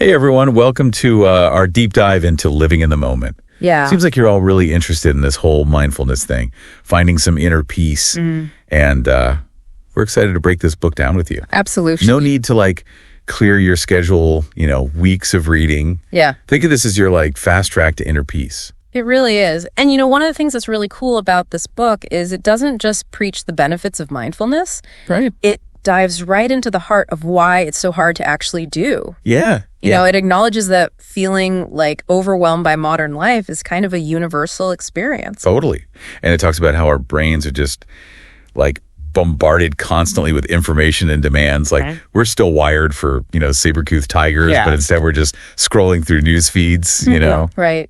Hey, everyone. Welcome to our deep dive into living in the moment. Yeah. Seems like you're all really interested in this whole mindfulness thing, finding some inner peace. And we're excited to break this book down with you. Absolutely. No need to clear your schedule, weeks of reading. Yeah. Think of this as your fast track to inner peace. It really is. And one of the things that's really cool about this book is it doesn't just preach the benefits of mindfulness. Right. It dives right into the heart of why it's so hard to actually do. Yeah. You know, it acknowledges that feeling overwhelmed by modern life is kind of a universal experience. Totally. And it talks about how our brains are just bombarded constantly with information and demands. We're still wired for, saber-toothed tigers, but instead we're just scrolling through news feeds, Right.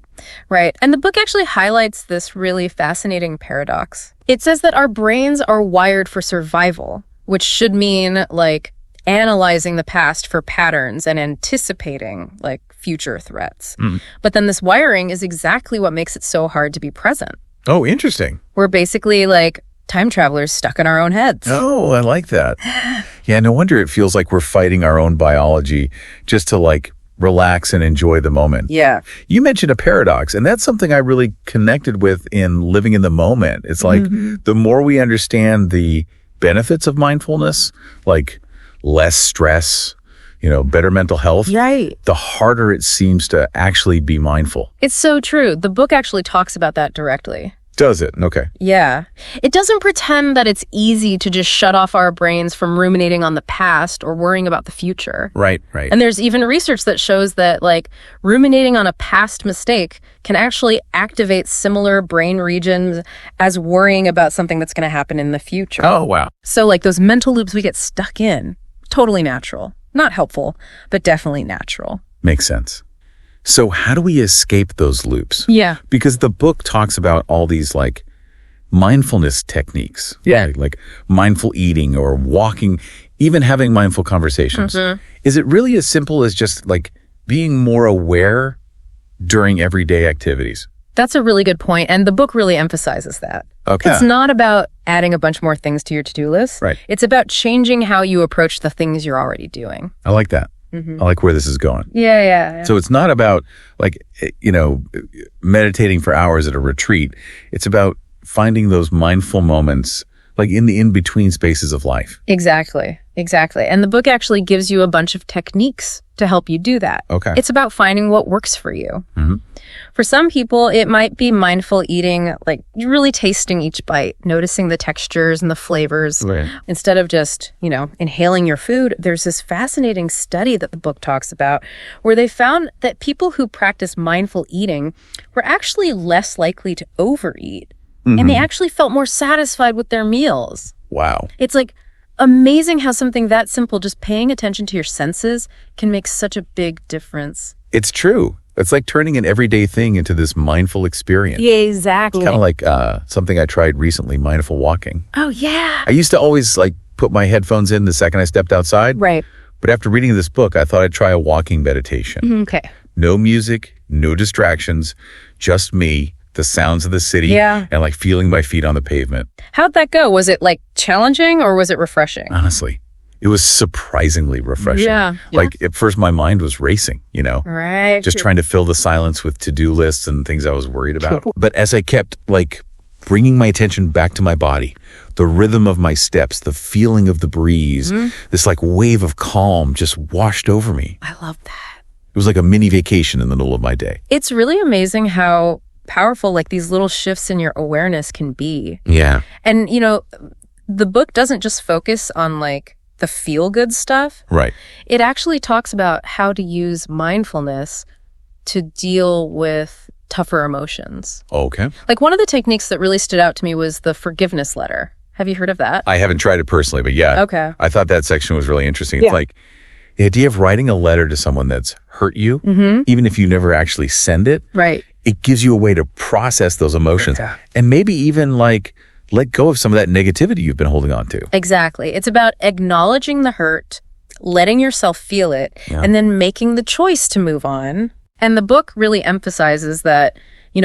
And the book actually highlights this really fascinating paradox. It says that our brains are wired for survival, which should mean analyzing the past for patterns and anticipating future threats. But then this wiring is exactly what makes it so hard to be present. Oh, interesting. We're basically time travelers stuck in our own heads. Oh, I like that. Yeah, no wonder it feels like we're fighting our own biology just to relax and enjoy the moment. Yeah. You mentioned a paradox, and that's something I really connected with in living in the moment. It's the more we understand the benefits of mindfulness, less stress, better mental health, right, the harder it seems to actually be mindful. It's so true. The book actually talks about that directly. Does it? Okay. Yeah. It doesn't pretend that it's easy to just shut off our brains from ruminating on the past or worrying about the future. Right. And there's even research that shows that ruminating on a past mistake can actually activate similar brain regions as worrying about something that's going to happen in the future. Oh, wow. So those mental loops we get stuck in, totally natural. Not helpful, but definitely natural. Makes sense. So how do we escape those loops? Yeah. Because the book talks about all these mindfulness techniques. Yeah. Like mindful eating or walking, even having mindful conversations. Is it really as simple as just being more aware during everyday activities? That's a really good point, and the book really emphasizes that. Okay. It's not about adding a bunch more things to your to-do list. Right. It's about changing how you approach the things you're already doing. I like that. I like where this is going. Yeah. So it's not about meditating for hours at a retreat. It's about finding those mindful moments in the in-between spaces of life. Exactly. And the book actually gives you a bunch of techniques to help you do that. Okay. It's about finding what works for you. For some people, it might be mindful eating, really tasting each bite, noticing the textures and the flavors. Right. Instead of just, inhaling your food. There's this fascinating study that the book talks about where they found that people who practice mindful eating were actually less likely to overeat. And they actually felt more satisfied with their meals. Wow. It's amazing how something that simple, just paying attention to your senses, can make such a big difference. It's true. It's like turning an everyday thing into this mindful experience. Yeah, exactly. Kind of like something I tried recently, mindful walking. Oh, yeah. I used to always put my headphones in the second I stepped outside. Right. But after reading this book, I thought I'd try a walking meditation. Okay. No music, no distractions, just me, the sounds of the city, and feeling my feet on the pavement. How'd that go? Was it challenging or was it refreshing? Honestly, it was surprisingly refreshing. Yeah. At first my mind was racing, Right. just trying to fill the silence with to-do lists and things I was worried about. But as I kept bringing my attention back to my body, the rhythm of my steps, the feeling of the breeze, this wave of calm just washed over me. I love that. It was like a mini vacation in the middle of my day. It's really amazing how powerful these little shifts in your awareness can be. Yeah. And the book doesn't just focus on the feel-good stuff. Right. It actually talks about how to use mindfulness to deal with tougher emotions. Okay. One of the techniques that really stood out to me was the forgiveness letter. Have you heard of that? I haven't tried it personally, but yeah. Okay. I thought that section was really interesting. It's the idea of writing a letter to someone that's hurt you, even if you never actually send it. Right. It gives you a way to process those emotions and maybe even let go of some of that negativity you've been holding on to. Exactly. It's about acknowledging the hurt, letting yourself feel it, and then making the choice to move on. And the book really emphasizes that,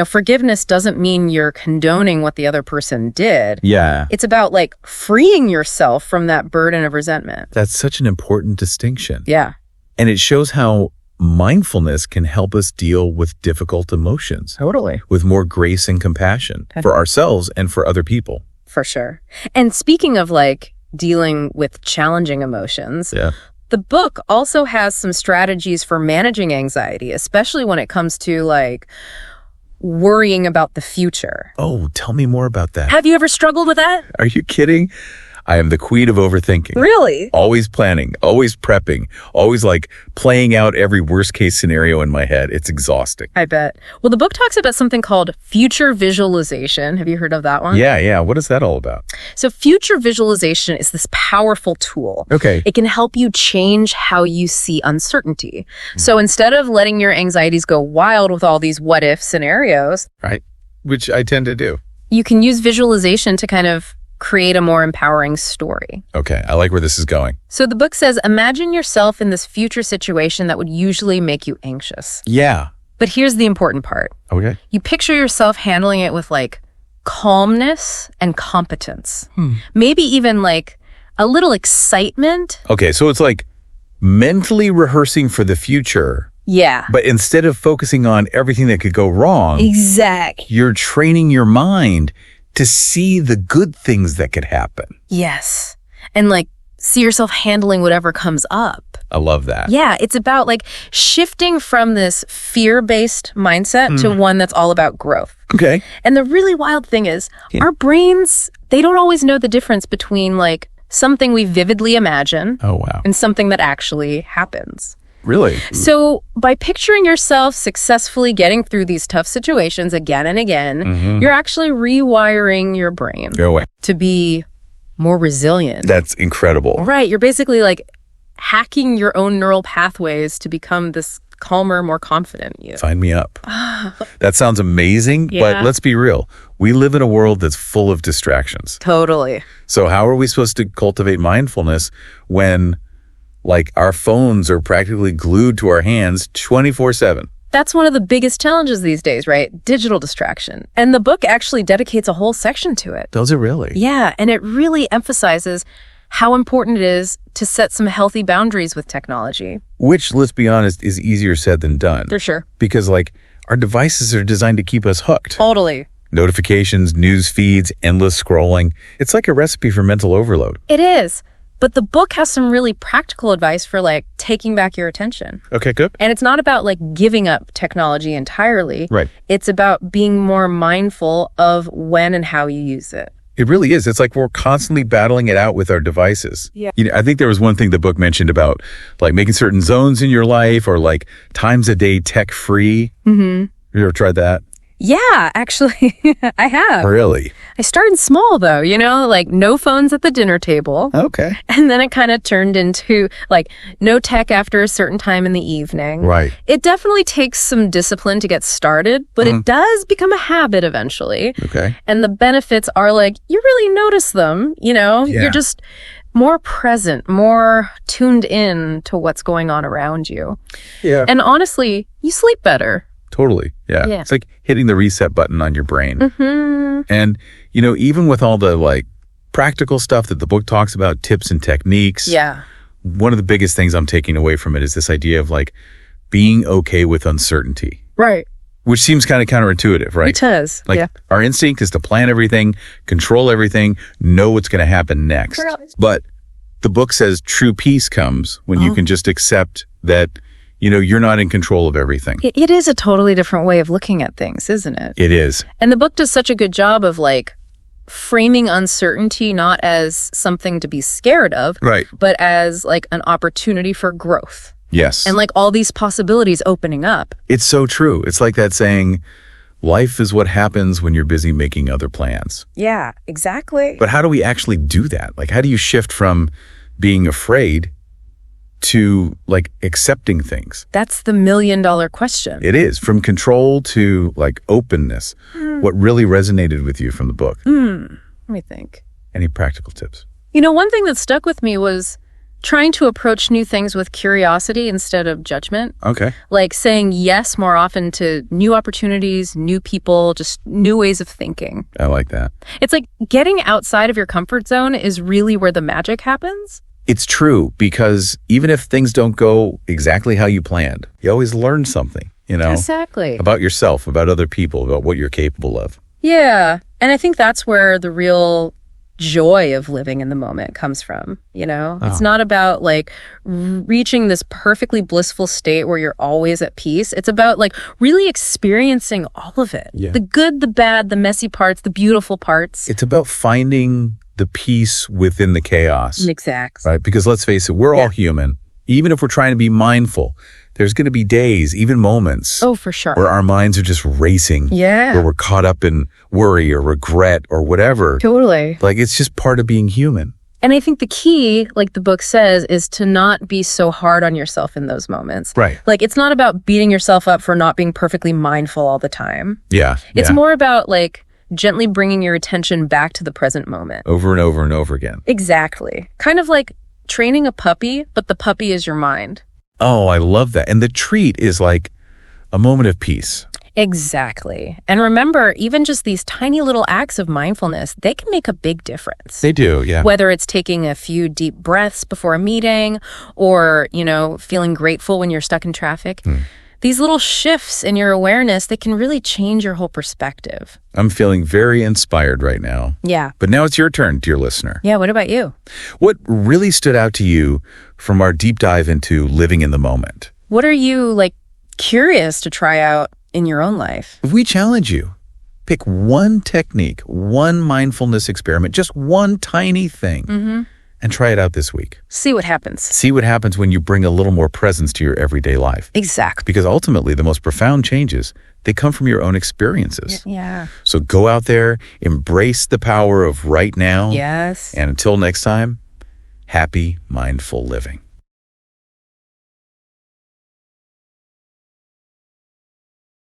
forgiveness doesn't mean you're condoning what the other person did. Yeah. It's about freeing yourself from that burden of resentment. That's such an important distinction. Yeah. And it shows how mindfulness can help us deal with difficult emotions Totally. with more grace and compassion for ourselves and for other people. For sure. And speaking of like dealing with challenging emotions, Yeah. the book also has some strategies for managing anxiety, especially when it comes to like worrying about the future. Oh, tell me more about that. Have you ever struggled with that? Are you kidding? I am the queen of overthinking. Really? Always planning, always prepping, always like playing out every worst case scenario in my head. It's exhausting. I bet. Well, the book talks about something called future visualization. Have you heard of that one? Yeah. What is that all about? So future visualization is this powerful tool. Okay. It can help you change how you see uncertainty. So instead of letting your anxieties go wild with all these what if scenarios, Right. Which I tend to do. you can use visualization to kind of create a more empowering story. Okay. I like where this is going. So the book says, imagine yourself in this future situation that would usually make you anxious. Yeah. But here's the important part. Okay. You picture yourself handling it with like calmness and competence. Maybe even like a little excitement. Okay. So it's like mentally rehearsing for the future, Yeah. but instead of focusing on everything that could go wrong, Exactly. you're training your mind to see the good things that could happen. Yes. And like see yourself handling whatever comes up. I love that. Yeah, it's about like shifting from this fear-based mindset to one that's all about growth. Okay. And the really wild thing is our brains, they don't always know the difference between like something we vividly imagine Oh, wow. and something that actually happens. Really? So by picturing yourself successfully getting through these tough situations again and again, you're actually rewiring your brain Go away. to be more resilient. That's incredible. Right. You're basically like hacking your own neural pathways to become this calmer, more confident you. Sign me up. That sounds amazing, Yeah. but let's be real. We live in a world that's full of distractions. Totally. So how are we supposed to cultivate mindfulness when like our phones are practically glued to our hands 24/7? That's one of the biggest challenges these days, right? Digital distraction. And the book actually dedicates a whole section to it. Does it really? Yeah, and it really emphasizes how important it is to set some healthy boundaries with technology. Which, let's be honest, is easier said than done. For sure. Because like our devices are designed to keep us hooked. Totally. Notifications, news feeds, endless scrolling. It's like a recipe for mental overload. It is. But the book has some really practical advice for like taking back your attention. Okay, good. And it's not about like giving up technology entirely. Right. It's about being more mindful of when and how you use it. It really is. It's like we're constantly battling it out with our devices. Yeah. You know, I think there was one thing the book mentioned about like making certain zones in your life or like times a day tech free. Mm-hmm. You ever tried that? Yeah, actually, I have. Really? I started small though, like no phones at the dinner table. Okay. And then it kind of turned into like no tech after a certain time in the evening. Right. It definitely takes some discipline to get started, but it does become a habit eventually. Okay. And the benefits are like, you really notice them, you're just more present, more tuned in to what's going on around you. Yeah. And honestly, you sleep better. Totally. Yeah. Yeah. It's like hitting the reset button on your brain. Mm-hmm. And, even with all the like practical stuff that the book talks about, tips and techniques. Yeah. One of the biggest things I'm taking away from it is this idea of like being okay with uncertainty, Right. which seems kind of counterintuitive, right? It does. Like yeah. our instinct is to plan everything, control everything, know what's going to happen next. But the book says true peace comes when you can just accept that, you're not in control of everything. It is a totally different way of looking at things, isn't it? It is. And the book does such a good job of like framing uncertainty not as something to be scared of, Right. but as like an opportunity for growth. Yes. And like all these possibilities opening up. It's so true. It's like that saying, life is what happens when you're busy making other plans. Yeah, exactly. But how do we actually do that? Like, how do you shift from being afraid to like accepting things? That's the $1 million question. It is from control to like openness. What really resonated with you from the book? Let me think. Any practical tips? One thing that stuck with me was trying to approach new things with curiosity instead of judgment. Okay. Like saying yes more often to new opportunities, new people, just new ways of thinking. I like that. It's like getting outside of your comfort zone is really where the magic happens. It's true, because even if things don't go exactly how you planned, you always learn something, Exactly. about yourself, about other people, about what you're capable of. Yeah. And I think that's where the real joy of living in the moment comes from, It's not about like reaching this perfectly blissful state where you're always at peace. It's about like really experiencing all of it. Yeah. The good, the bad, the messy parts, the beautiful parts. It's about finding the peace within the chaos. Exactly. Right? Because let's face it, we're all human. Even if we're trying to be mindful, there's going to be days, even moments, Oh, for sure. where our minds are just racing. Yeah. Where we're caught up in worry or regret or whatever. Totally. Like, it's just part of being human. And I think the key, like the book says, is to not be so hard on yourself in those moments. Right. Like, it's not about beating yourself up for not being perfectly mindful all the time. Yeah. It's more about like gently bringing your attention back to the present moment. Over and over and over again. Exactly. Kind of like training a puppy, but the puppy is your mind. Oh, I love that. And the treat is like a moment of peace. Exactly. And remember, even just these tiny little acts of mindfulness, they can make a big difference. They do, yeah. Whether it's taking a few deep breaths before a meeting or, feeling grateful when you're stuck in traffic. These little shifts in your awareness, they can really change your whole perspective. I'm feeling very inspired right now. Yeah. But now it's your turn, dear listener. Yeah, what about you? What really stood out to you from our deep dive into living in the moment? What are you, curious to try out in your own life? If we challenge you, pick one technique, one mindfulness experiment, just one tiny thing, and try it out this week. See what happens. See what happens when you bring a little more presence to your everyday life. Exactly. Because ultimately, the most profound changes, they come from your own experiences. Yeah. So go out there, embrace the power of right now. Yes. And until next time, happy mindful living.